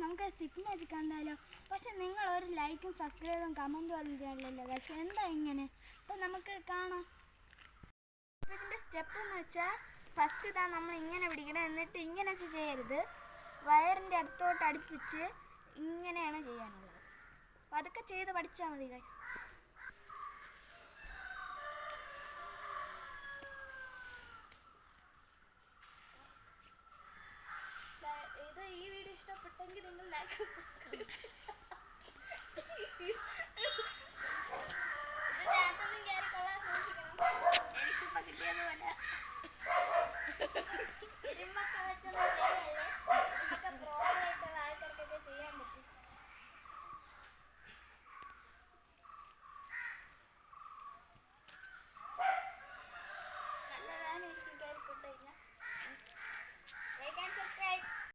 നമുക്ക് sit magic കണ്ടാലോ? പക്ഷെ നിങ്ങൾ ഒരു ലൈക്കും സബ്സ്ക്രൈബും കമൻറ്റും ഒന്നും ചെയ്യാനില്ലല്ലോ ഗൈസ്. എന്താ ഇങ്ങനെ? അപ്പം നമുക്ക് കാണാം. അപ്പോൾ ഇതിൻ്റെ സ്റ്റെപ്പ് എന്ന് വെച്ചാൽ ഫസ്റ്റ് ഇതാ നമ്മൾ ഇങ്ങനെ പിടിക്കണം. എന്നിട്ട് ഇങ്ങനെ ചെയ്യരുത്, വയറിൻ്റെ അടുത്തോട്ട് അടുപ്പിച്ച് ഇങ്ങനെയാണ് ചെയ്യാനുള്ളത്. അപ്പോൾ അതൊക്കെ ചെയ്ത് പഠിച്ചാൽ മതി ഗൈസ്. ഈ വീഡിയോ ഇഷ്ടപ്പെട്ടെങ്കിൽ നിങ്ങൾ ലൈക്ക് സബ്സ്ക്രൈബ്